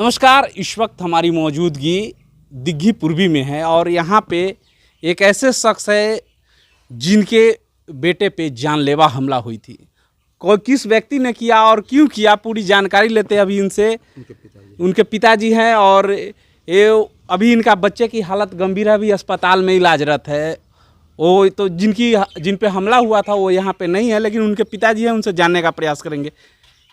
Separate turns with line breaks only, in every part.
नमस्कार। इस वक्त हमारी मौजूदगी दिग्घी पूर्वी में है और यहाँ पे एक ऐसे शख्स है जिनके बेटे पे जानलेवा हमला हुई थी। कोई किस व्यक्ति ने किया और क्यों किया, पूरी जानकारी लेते हैं अभी इनसे। उनके पिताजी हैं और ये अभी इनका बच्चे की हालत गंभीर है, अभी अस्पताल में इलाजरत है। वो तो जिन पे हमला हुआ था वो यहाँ पे नहीं है, लेकिन उनके पिताजी हैं, उनसे जानने का प्रयास करेंगे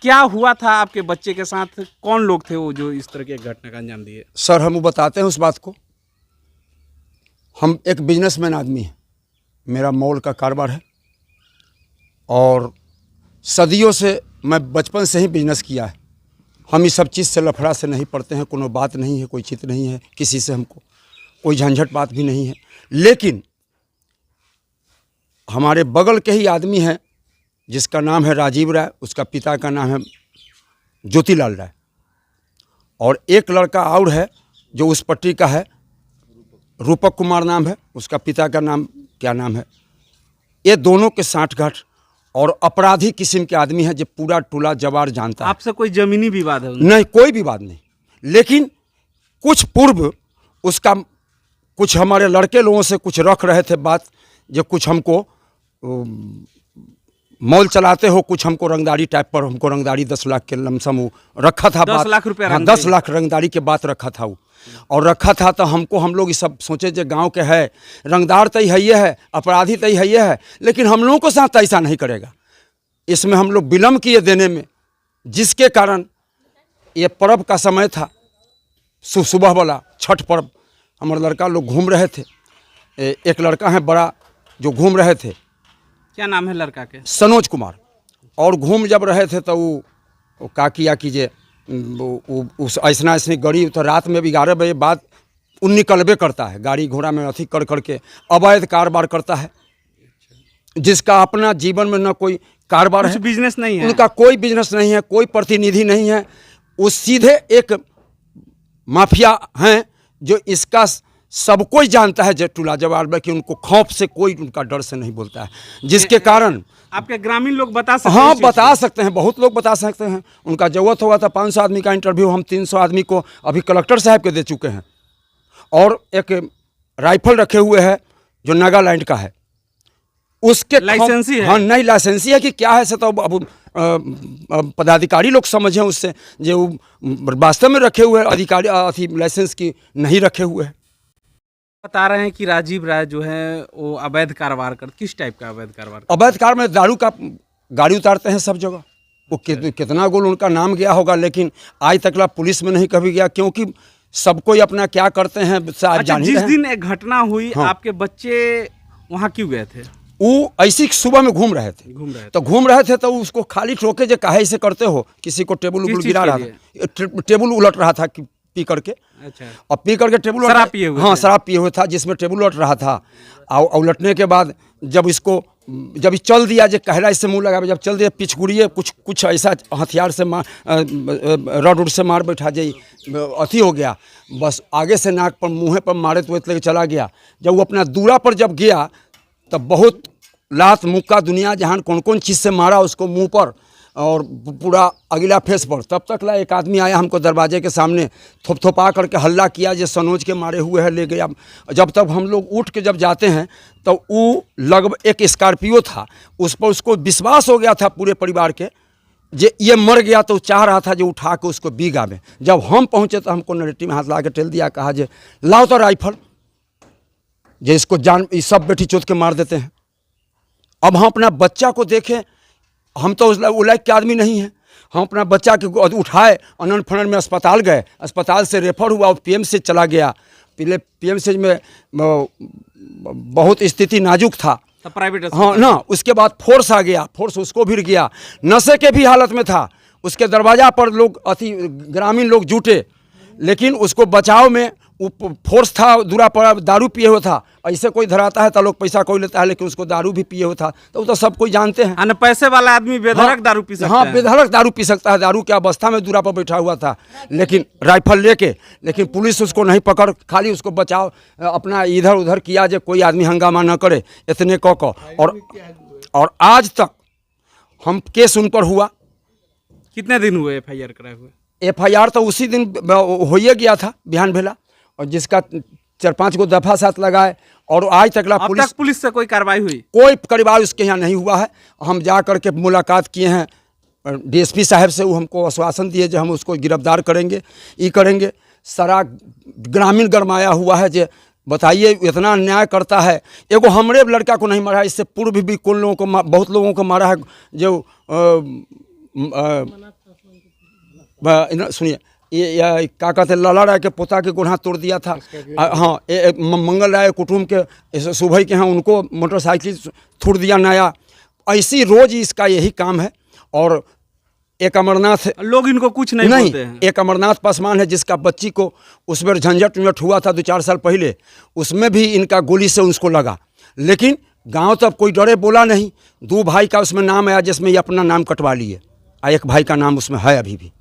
क्या हुआ था आपके बच्चे के साथ, कौन लोग थे वो जो इस तरह की घटना का अंजाम दिए।
सर हम बताते हैं उस बात को। हम एक बिजनेसमैन आदमी हैं, मेरा मॉल का कारोबार है और सदियों से मैं बचपन से ही बिजनेस किया है। हम इस सब चीज़ से लफड़ा से नहीं पड़ते हैं, कोनो बात नहीं है, कोई चित नहीं है किसी से, हमको कोई झंझट बात भी नहीं है। लेकिन हमारे बगल के ही आदमी हैं जिसका नाम है राजीव राय, उसका पिता का नाम है ज्योतिलाल राय, और एक लड़का और है जो उस पट्टी का है, रूपक कुमार नाम है, उसका पिता का नाम क्या नाम है। ये दोनों के साठगांठ और अपराधी किस्म के आदमी है जो पूरा टोला जवार जानता है।
आपसे कोई जमीनी विवाद है?
नहीं, कोई विवाद नहीं, लेकिन कुछ पूर्व उसका कुछ हमारे लड़के लोगों से कुछ रख रहे थे बात, जो कुछ हमको मॉल चलाते हो, कुछ हमको रंगदारी टाइप पर, हमको रंगदारी 10 लाख के लमसम रखा था।
10 लाख रुपया?
हाँ, 10 लाख रंगदारी के बात रखा था वो, और रखा था तो हमको, हम लोग ये सब सोचे जो गांव के है, रंगदार तय है, ये है अपराधी तय है, ये है, लेकिन हम लोगों के साथ ऐसा नहीं करेगा। इसमें हम लोग विलम्ब किए देने में, जिसके कारण ये पर्व का समय था, सुबह वाला छठ पर्व, हमारे लड़का लोग घूम रहे थे। एक लड़का है बड़ा जो घूम रहे थे,
क्या नाम है लड़का के?
सनोज कुमार। और घूम जब रहे थे तो वो का किया कीजिए, उस ऐसा ऐसी गाड़ी, तो रात में भी 11 बजे बाद उन निकलबे करता है, गाड़ी घोड़ा में अथी कर करके अवैध कारोबार करता है, जिसका अपना जीवन में न कोई कारोबार है,
बिजनेस नहीं है,
उनका कोई बिजनेस नहीं है, कोई प्रतिनिधि नहीं है। वो सीधे एक माफिया हैं जो इसका सब कोई जानता है, जो टोला जवार में, कि उनको खौफ से कोई उनका डर से नहीं बोलता है, जिसके कारण
आपके ग्रामीण लोग बता सकते हैं?
हाँ, बता सकते हैं, बहुत लोग बता सकते हैं। उनका जरूरत होगा तो 500 आदमी का इंटरव्यू हम 300 आदमी को अभी कलेक्टर साहब के दे चुके हैं। और एक राइफल रखे हुए है जो नागालैंड का है, उसके
लाइसेंसी है?
हाँ, नहीं लाइसेंसी है कि क्या है से तो अब पदाधिकारी लोग समझें उससे, जो वास्तव में रखे हुए अधिकारी अथी लाइसेंस की नहीं रखे हुए हैं।
बता रहे हैं कि राजीव राय जो है वो अवैध कारोबार कर, किस टाइप का अवैध कारोबार?
अवैध कार में दारू का गाड़ी उतारते हैं सब जगह। वो कितना गोल उनका नाम गया होगा, लेकिन आज तक पुलिस में नहीं कभी गया, क्योंकि सब कोई अपना क्या करते हैं।
अच्छा, जिस दिन एक घटना हुई,
हाँ,
आपके बच्चे वहाँ क्यों गए थे?
वो ऐसी सुबह में घूम रहे थे तो उसको खाली ठोके, जो काहे ऐसे करते हो, किसी को टेबल उबल गिरा रहा था, टेबल उलट रहा था पी करके।
अच्छा।
और पी करके टेबल
शराब पिए हुए?
हाँ, शराब पिए हुए था, जिसमें टेबल उलट रहा था। और उलटने के बाद जब इसको जब चल दिया, जो कहरा इससे मुंह लगा, जब चल दिया पिछगुड़िए कुछ ऐसा हथियार से मार, रड उड से मार बैठा, जाई अथी हो गया, बस आगे से नाक पर मुँह पर मारे तो लेके चला गया। जब वो अपना दूरा पर जब गया तब बहुत लात मुक्का दुनिया जहान कौन कौन चीज़ से मारा उसको मुंह पर और पूरा अगला फेस पर। तब तक एक आदमी आया हमको दरवाजे के सामने, थोपा करके हल्ला किया, जो सनोज के मारे हुए है, ले गया। जब तक हम लोग उठ के जब जाते हैं तो वो लगभग एक स्कॉर्पियो था, उस पर उसको विश्वास हो गया था पूरे परिवार के, ये मर गया, तो चाह रहा था जो उठा के उसको बीघा में। जब हम पहुँचे तो हमको नरेटी में हाथ ला के टेल दिया, कहा जे लाओ तो राइफल, जो इसको जान इस सब बेटी चोट के मार देते हैं। अब हम अपना बच्चा को देखें, हम तो उस लायक के आदमी नहीं हैं, हम अपना बच्चा के उठाए, अनन फनन में अस्पताल गए, अस्पताल से रेफर हुआ और पीएमसीएच चला गया। पहले पीएमसीएच में बहुत स्थिति नाजुक था,
प्राइवेट
हाँ ना, उसके बाद फोर्स आ गया, फोर्स उसको भी गया, नशे के भी हालत में था। उसके दरवाज़ा पर लोग ग्रामीण लोग जुटे, लेकिन उसको बचाव में फोर्स था, दूरा पर दारू पिए हुआ था। ऐसे कोई धराता है तो लोग पैसा कोई लेता है, लेकिन उसको दारू भी पिए हुआ था, तो वो तो सब कोई जानते हैं।
पैसे वाला आदमी बेधड़क दारू पी सकता है?
हाँ, बेधड़क दारू पी सकता है, दारू की अवस्था में दूरा पर बैठा हुआ था, लेकिन राइफल लेके, लेकिन पुलिस उसको नहीं पकड़, खाली उसको बचाव अपना इधर उधर किया, जो कोई आदमी हंगामा न करे, इतने को। और आज तक हम केस उन पर हुआ।
कितने दिन हुए FIR कराए हुए?
FIR तो उसी दिन हो ही गया था, बिहान भेला, और जिसका 4-5 गो दफा साथ लगाए, और आज तक
अब तक पुलिस से कोई कार्रवाई हुई?
कोई कार्रवाई उसके यहाँ नहीं हुआ है। हम जा करके मुलाकात किए हैं DSP साहब से, वो हमको आश्वासन दिए जो हम उसको गिरफ्तार करेंगे, ये करेंगे। सारा ग्रामीण गरमाया हुआ है। जे बताइए इतना अन्याय करता है। एगो हमरे लड़का को नहीं मारा है, इससे पूर्व भी कौन लोगों को बहुत लोगों को मारा है। जो सुनिए, ये क्या कहते हैं, लाला राय के पोता के गोढ़ा तोड़ दिया था। हाँ, मंगल राय कुटुंब के सुबह के हैं, उनको मोटरसाइकिल थोड़ दिया नया। ऐसी रोज इसका यही काम है। और एक अमरनाथ,
लोग इनको कुछ नहीं बोलते हैं।
एक अमरनाथ पासवान है जिसका बच्ची को उस पर झंझट उंझट हुआ था 2-4 साल पहले, उसमें भी इनका गोली से उसको लगा, लेकिन गांव तब कोई डरे बोला नहीं। 2 भाई का उसमें नाम आया जिसमें ये अपना नाम कटवा लिए, और एक भाई का नाम उसमें है अभी भी।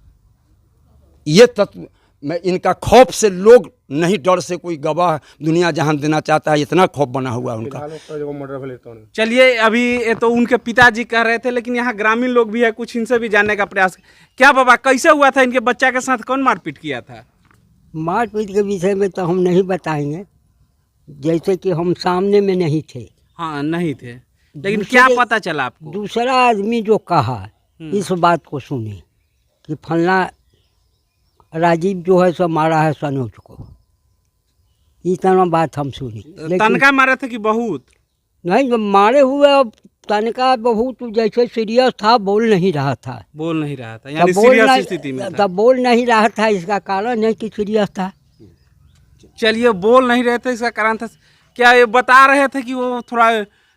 ये तत्व में इनका खौफ से लोग नहीं, डर से कोई गवाह दुनिया जहां देना चाहता है, इतना खौफ बना हुआ है उनका।
चलिए, अभी ये तो उनके पिताजी कह रहे थे, लेकिन यहाँ ग्रामीण लोग भी है, कुछ इनसे भी जानने का प्रयास। क्या बाबा, कैसे हुआ था? इनके बच्चा के साथ कौन मारपीट किया था?
मारपीट के विषय में तो हम नहीं बताएंगे, जैसे कि हम सामने में नहीं थे।
हाँ, नहीं थे, लेकिन क्या पता चला आपको?
दूसरा आदमी जो कहा इस बात को सुने कि फलना राजीव जो है सो मारा है सनोज को, इतना बात हम सुनी।
तनका मारे थे कि बहुत?
नहीं, जब मारे हुए, अब तनका बहुत जैसे सीरियस था, बोल नहीं रहा था।
बोल नहीं रहा था, यानी सीरियस स्थिति में था।
तब बोल नहीं रहा था, इसका कारण है कि सीरियस था।
चलिए, बोल नहीं रहे थे, इसका कारण था क्या? ये बता रहे थे कि वो थोड़ा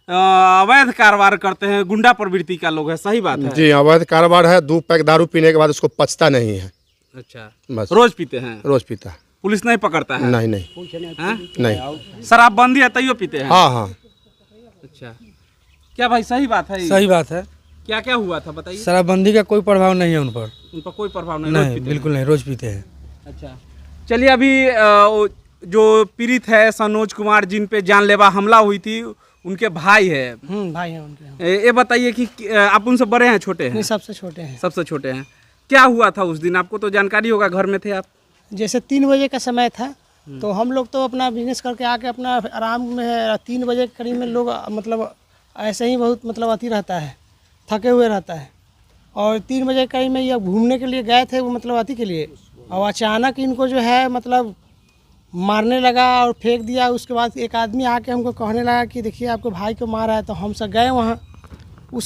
अवैध कारोबार करते हैं, गुंडा प्रवृत्ति का लोग है, सही बात है?
जी, अवैध कारोबार है। 2 पैक दारू पीने के बाद उसको पचता नहीं है।
अच्छा,
बस
रोज पीते हैं?
रोज पीता है।
पुलिस नहीं पकड़ता है?
नहीं नहीं नहीं।
शराबबंदी है तैयो पीते हैं?
हाँ हाँ।
अच्छा, क्या भाई सही बात है?
सही बात है।
क्या क्या हुआ था बताइए।
शराबबंदी का कोई प्रभाव नहीं है उन पर
कोई प्रभाव नहीं? रोज
नहीं,
पीते
बिल्कुल नहीं, रोज पीते हैं।
अच्छा, चलिए, अभी जो पीड़ित है सनोज कुमार, जिन पे जानलेवा हमला हुई थी, उनके भाई है।
भाई हैं उनके।
ये बताइए कि आप उनसे बड़े हैं छोटे हैं?
सबसे छोटे हैं।
सबसे छोटे हैं। क्या हुआ था उस दिन? आपको तो जानकारी होगा, घर में थे आप।
जैसे 3 बजे का समय था, तो हम लोग तो अपना बिजनेस करके आके अपना आराम में 3 बजे के करीब में लोग मतलब ऐसे ही बहुत मतलब अति रहता है, थके हुए रहता है। और 3 बजे के करीब में ये घूमने के लिए गए थे, वो मतलब अति के लिए, और अचानक इनको जो है मतलब मारने लगा और फेंक दिया। उसके बाद एक आदमी आके हमको कहने लगा कि देखिए आपको भाई को मारा है। तो हम सब गए वहाँ।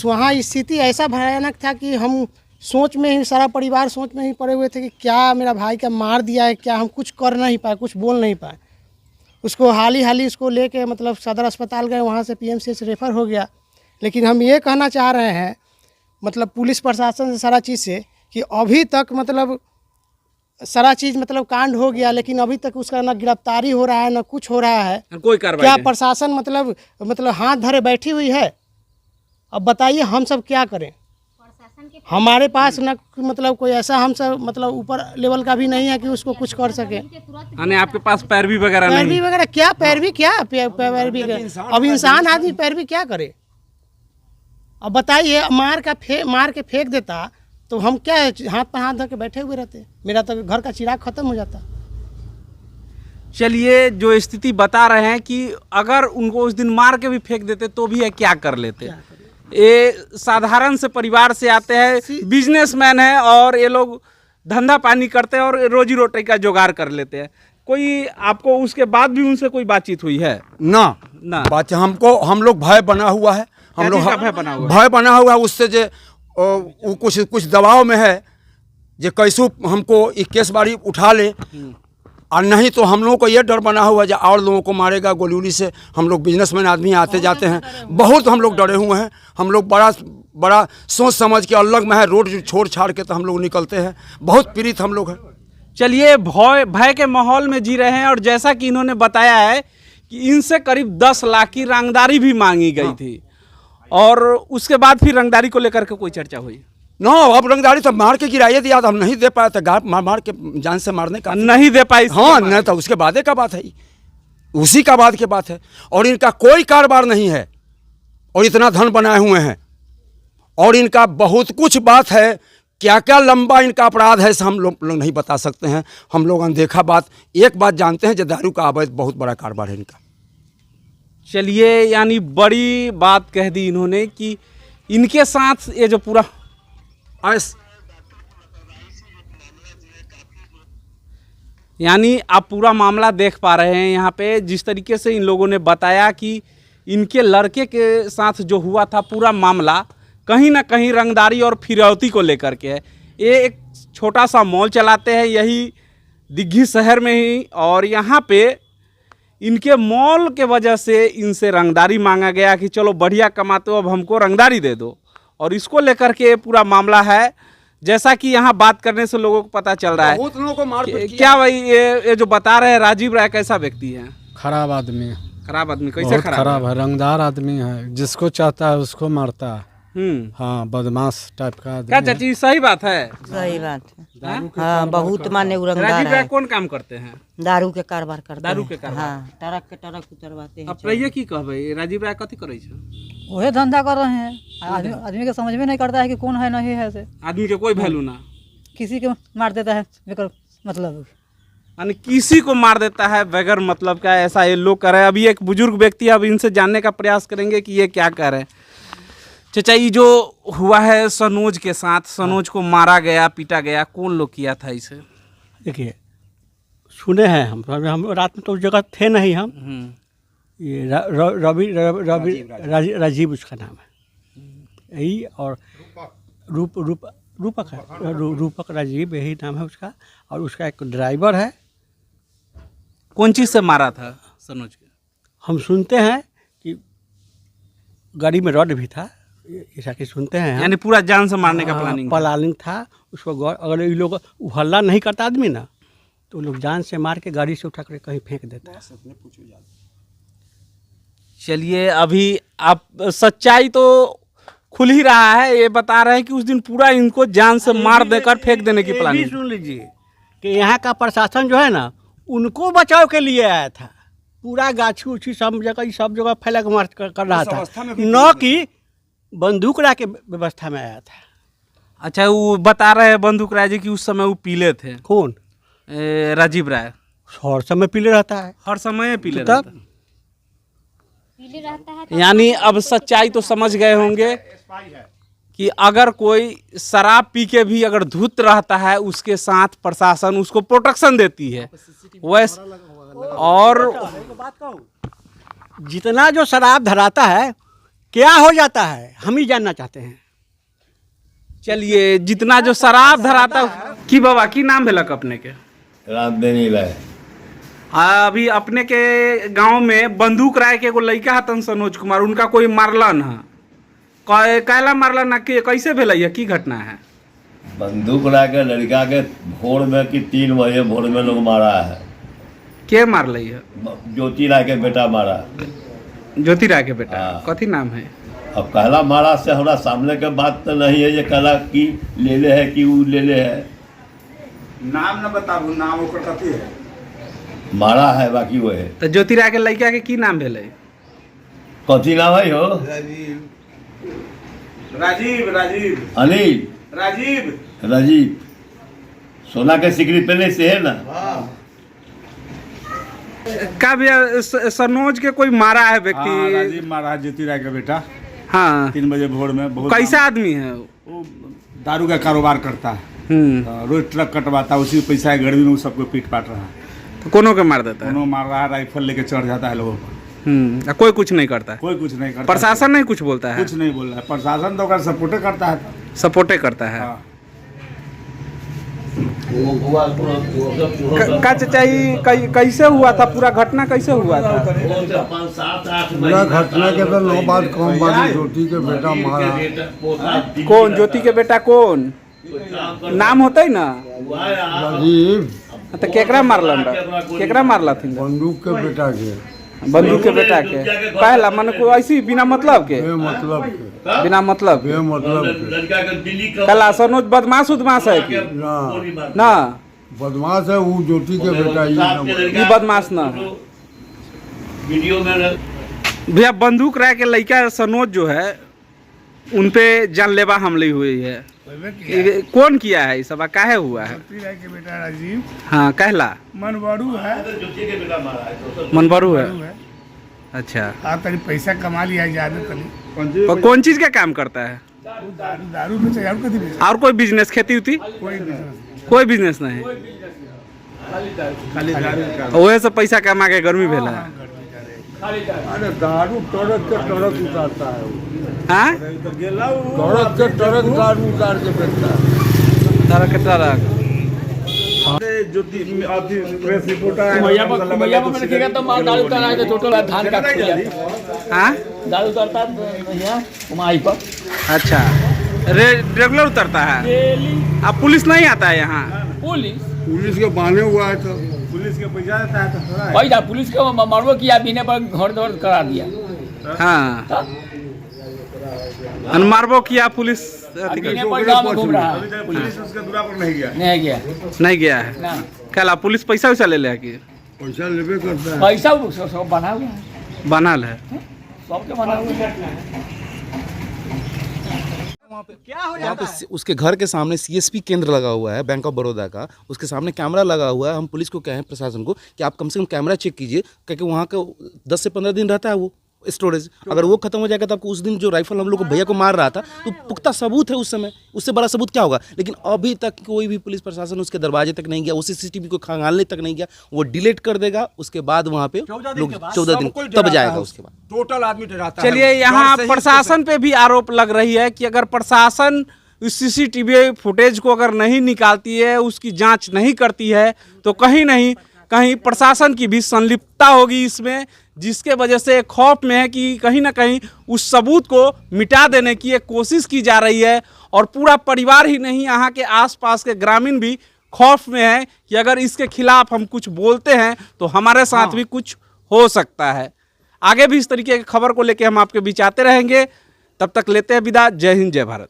वहाँ स्थिति ऐसा भयानक था कि हम सोच में ही, सारा परिवार सोच में ही पड़े हुए थे कि क्या मेरा भाई का मार दिया है क्या। हम कुछ कर नहीं पाए, कुछ बोल नहीं पाए। उसको हाल उसको लेके मतलब सदर अस्पताल गए, वहाँ से PMCH रेफ़र हो गया। लेकिन हम ये कहना चाह रहे हैं मतलब पुलिस प्रशासन से, सारा चीज़ से, कि अभी तक मतलब सारा चीज़ मतलब कांड हो गया, लेकिन अभी तक उसका ना गिरफ्तारी हो रहा है, ना कुछ हो रहा है।
कोई कार्रवाई
क्या
नहीं।
प्रशासन मतलब हाथ धरे बैठी हुई है? अब बताइए हम सब क्या करें? हमारे पास न मतलब कोई ऐसा हम सब मतलब ऊपर लेवल का भी नहीं है कि उसको कुछ कर सके।
यानी आपके पास पैरवी वगैरह नहीं?
पैरवी वगैरह क्या? पैरवी क्या? पैरवी अब इंसान आदमी पैरवी क्या करे? अब बताइए, मार के फेंक देता तो हम क्या हाथ पर हाथ धर के बैठे हुए रहते? मेरा तो घर का चिराग खत्म हो जाता।
चलिए, जो स्थिति बता रहे हैं कि अगर उनको उस दिन मार के भी फेंक देते तो भी ये क्या कर लेते। ये साधारण से परिवार से आते हैं, बिजनेसमैन है, और ये लोग धंधा पानी करते हैं और रोजी रोटी का जुगाड़ कर लेते हैं। कोई आपको उसके बाद भी उनसे कोई बातचीत हुई है?
ना बात हमको, हम लोग भय बना हुआ है। हम लोग भय बना हुआ है उससे, जो वो कुछ दबाव में है, जो कैसू हमको एक केस बारी उठा ले, और नहीं तो हम लोगों को ये डर बना हुआ है और लोगों को मारेगा गोली उली से। हम लोग बिजनेसमैन आदमी आते जाते हैं, बहुत हम लोग डरे हुए हैं। हम लोग बड़ा सोच समझ के अलग में है, रोड छोड़ छाड़ के तो हम लोग निकलते हैं। बहुत पीड़ित हम लोग हैं।
चलिए, भय के माहौल में जी रहे हैं। और जैसा कि इन्होंने बताया है कि इनसे करीब 10 लाख की रंगदारी भी मांगी गई थी, और उसके बाद फिर रंगदारी को लेकर के कोई चर्चा हुई?
नो, अब रंगदारी तो मार के गिराइए दिया, हम नहीं दे पाए थे। मार के जान से मारने का
नहीं दे पाई।
हाँ, नहीं तो उसके बाद का बात है, उसी का बाद के बात है। और इनका कोई कारोबार नहीं है, और इतना धन बनाए हुए हैं, और इनका बहुत कुछ बात है क्या क्या लंबा इनका अपराध है इसे हम लोग नहीं बता सकते हैं। हम लोग अनदेखा बात एक बात जानते हैं, जो दारू का अवैध बहुत बड़ा कारोबार है इनका।
चलिए, यानी बड़ी बात कह दी इन्होंने कि इनके साथ ये जो पूरा यानी आप पूरा मामला देख पा रहे हैं यहाँ पे, जिस तरीके से इन लोगों ने बताया कि इनके लड़के के साथ जो हुआ था पूरा मामला कहीं ना कहीं रंगदारी और फिरौती को लेकर के है। ये एक छोटा सा मॉल चलाते हैं यही दिग्घी शहर में ही, और यहाँ पे इनके मॉल के वजह से इनसे रंगदारी मांगा गया कि चलो बढ़िया कमाते हो, अब हमको रंगदारी दे दो, और इसको लेकर के पूरा मामला है। जैसा कि यहाँ बात करने से लोगों को पता चल रहा है।
बहुत लोगों को मारपीट किया।
क्या भाई ये जो बता रहे हैं राजीव राय कैसा व्यक्ति है?
खराब आदमी है,
खराब आदमी कैसे
बहुत
खराब?
खराब है, रंगदार आदमी है, जिसको चाहता है उसको मारता है। हाँ, बदमाश टाइप का आदमी
क्या
है।
चाची सही बात है?
सही बात है। हाँ, बहुत माने उरंगदार
राजीव राय
है।
कौन काम करते हैं?
दारू के कारोबार करते
दारू
हैं।
के कारोबार।
हाँ, ट्रक के ट्रक उतरवाते हैं।
अब रहिए की कहबै राजीव राय कथी करे छै?
वही धंधा कर रहे हैं। आदमी के समझ में नहीं करता है कि कौन है नहीं है से।
आदमी के कोई वैल्यू ना,
किसी को मार देता है बेकर मतलब।
यानी किसी को मार देता है बगैर मतलब का, ऐसा ये लोग कर रहे हैं। अभी एक बुजुर्ग व्यक्ति है, अब इनसे जानने का प्रयास करेंगे कि ये क्या कर रहे हैं। चाचा, ये जो हुआ है सनोज के साथ, सनोज को मारा गया, पीटा गया, कौन लोग किया था इसे?
देखिए, सुने हैं हम रात में तो उस जगह थे नहीं हम। ये राजीव उसका नाम है यही, और रूपक राजीव यही नाम है उसका, और उसका एक ड्राइवर है।
कौन चीज़ से मारा था सनोज के? हम
सुनते हैं कि गाड़ी में रॉड भी था, ऐसा कि सुनते हैं।
यानी पूरा जान से मारने का
प्लानिंग था उसको। अगर ये लोग हल्ला नहीं करता आदमी ना, तो लोग जान से मार के गाड़ी से उठा कर कहीं फेंक देता है।
चलिए, अभी आप सच्चाई तो खुल ही रहा है। ये बता रहे हैं कि उस दिन पूरा इनको जान से मार देकर फेंक देने की प्लानिंग।
सुन लीजिए कि यहाँ का प्रशासन जो है ना, उनको बचाव के लिए आया था। पूरा गाछी उछी सब जगह फैला के मार कर रहा था, न कि बंदूक ला के व्यवस्था में आया था।
अच्छा, वो बता रहे हैं बंदूक राय जी कि उस समय वो पीले थे।
कौन?
राजीव राय
हर समय पीले रहता है,
हर समय पीले
रहता
है। यानी अब सच्चाई तो समझ गए होंगे कि अगर कोई शराब पी के भी अगर धुत रहता है, उसके साथ प्रशासन उसको प्रोटेक्शन देती है। वैसे और
जितना जो शराब धराता है क्या हो जाता है, हम ही जानना चाहते हैं।
चलिए, जितना जो शराब धराता है कि बाबा की नाम भेलक अपने के?
रामदेनी राय।
अभी अपने के गांव में बंदूक राय के एगो लड़का हतन सनोज कुमार, उनका कोई मारलन है। कैला मारलन, कैसे भेल है, की घटना है?
बंदूक राय के लड़का के भोर में कि 3 बजे भोर में लोग मारा है।
के मार है?
ज्योति राय के बेटा मारा।
ज्योति राय के बेटा?
हाँ।
कथी नाम है?
अब कहला मारा से हमारा सामने के बात तो नहीं है, ये कहला कि ले ले है कि वो ले ले है।
नाम न बताबू, नाम ओकर कथी है?
मारा है, बाकी वो है।
तो ज्योति राय के लड़का के की नाम भेल?
कथी नाम है हो?
राजीव।
अनिल। राजीव सोना के सिकरी पहले से है ना।
का भैया सनोज के कोई मारा है व्यक्ति?
राजीव मारा है, ज्योति राय का बेटा।
हाँ,
3 बजे भोर में। बहुत
कैसा आदमी है
वो? दारू का कारोबार करता है, रोज ट्रक कटवाता है, उसी पैसा गर्मी में वो सबको पीट पाट रहा है।
तो कोनो के मार देता है?
कोनो मार रहा है, राइफल लेके चढ़ जाता है लोगों पर।
कोई कुछ नहीं करता है?
कोई कुछ नहीं करता।
प्रशासन नहीं कुछ बोलता है?
कुछ नहीं बोल रहा है। प्रशासन तो सपोर्टे करता है।
सपोर्टे करता है।
हाँ।
का चाहिए कैसे हुआ था पूरा घटना, कैसे हुआ था?
पूरा घटना के तो 9 बात कौन बात ज्योति के बेटा मारा।
कौन ज्योति के बेटा? कौन नाम होता है ना?
राजीव।
तो केकरा मारलन? केकरा मारला थी?
बंदूक के बेटा के।
बंदूक के बेटा के? पहला मन को ऐसी बिना मतलब के?
मतलब के।
बिना मतलब
के।
कला सनोज बदमाश उदमाश है कि ना?
बदमाश है वो, ज्योति के बेटा
ये बदमाश ना है।
वीडियो में
भैया बंदूक राय के लड़का सनोज जो है, उन पे जानलेवा हमले हुई है। कौन किया है ये सब, काहे हुआ है?
के बेटा राजीव
हाँ, कहला
मनवाड़ू है,
मनबरू है। अच्छा,
आप तरी पैसा कमा लिया ज्यादा तनी।
और कौन चीज का काम करता है?
दारू दारू में चाहिए और कभी भी
और कोई बिजनेस, खेती उती?
कोई बिजनेस
कोई बिजनेस नहीं,
खाली दारू का
वही सब पैसा कमा के गर्मी भेला है।
अरे दारू ट्रक के ट्रक उतारता है वो।
हाँ,
ट्रक के ट्रक दारू उतार के बेचता है।
Truck truck.
जो प्रेस रिपोर्टर
तो माल दारू उतारा है, टोटल धान का खुलिया
हाँ,
दारू उतारता है कुमाई पर।
अच्छा, रेगुलर उतरता है। अब पुलिस नहीं आता है यहाँ?
पुलिस के बहाने हुआ है तो
पुलिस के पैसा देता है तो थोड़ा
वही था, पुलिस को मारबो किया, बिना पर घर दौड़ करा दिया।
हाँ, मारबो किया पुलिस,
बिना पर गाँव में घूम रहा है,
पुलिस उसके दूरा पर नहीं गया।
नहीं गया
नहीं गया है।
ना,
कहला पुलिस पैसा वैसा ले ले कि
पैसा लेवे करता है।
पैसा सब बना हुआ है,
बनल है।
सबके बना हुआ है।
यहाँ पे उसके घर के सामने सीएसपी केंद्र लगा हुआ है बैंक ऑफ बड़ौदा का, उसके सामने कैमरा लगा हुआ है। हम पुलिस को कहें, प्रशासन को, कि आप कम से कम कैमरा चेक कीजिए, क्योंकि वहाँ का 10 से 15 दिन रहता है वो स्टोरेज। अगर वो खत्म हो जाएगा तो आपको उस दिन जो राइफल हम लोग को भैया को मार रहा था, तो पुख्ता सबूत है उस समय, उससे बड़ा सबूत क्या होगा? लेकिन अभी तक कोई भी पुलिस प्रशासन उसके दरवाजे तक नहीं गया, वो CCTV को खंगालने तक नहीं गया। वो डिलीट कर देगा, उसके बाद वहाँ पे लोग 14 दिन तब जाएगा उसके बाद।
टोटल आदमी डराता है।
चलिए, यहाँ प्रशासन पे भी आरोप लग रही है कि अगर प्रशासन इस CCTV फुटेज को अगर नहीं निकालती है, उसकी जांच नहीं करती है, तो कहीं नहीं कहीं प्रशासन की भी संलिप्तता होगी इसमें, जिसके वजह से खौफ में है कि कहीं ना कहीं उस सबूत को मिटा देने की एक कोशिश की जा रही है। और पूरा परिवार ही नहीं, यहाँ के आसपास के ग्रामीण भी खौफ में है कि अगर इसके खिलाफ हम कुछ बोलते हैं तो हमारे साथ भी कुछ हो सकता है। आगे भी इस तरीके की खबर को लेकर हम आपके बीच आते रहेंगे। तब तक लेते हैं विदा। जय हिंद, जय भारत।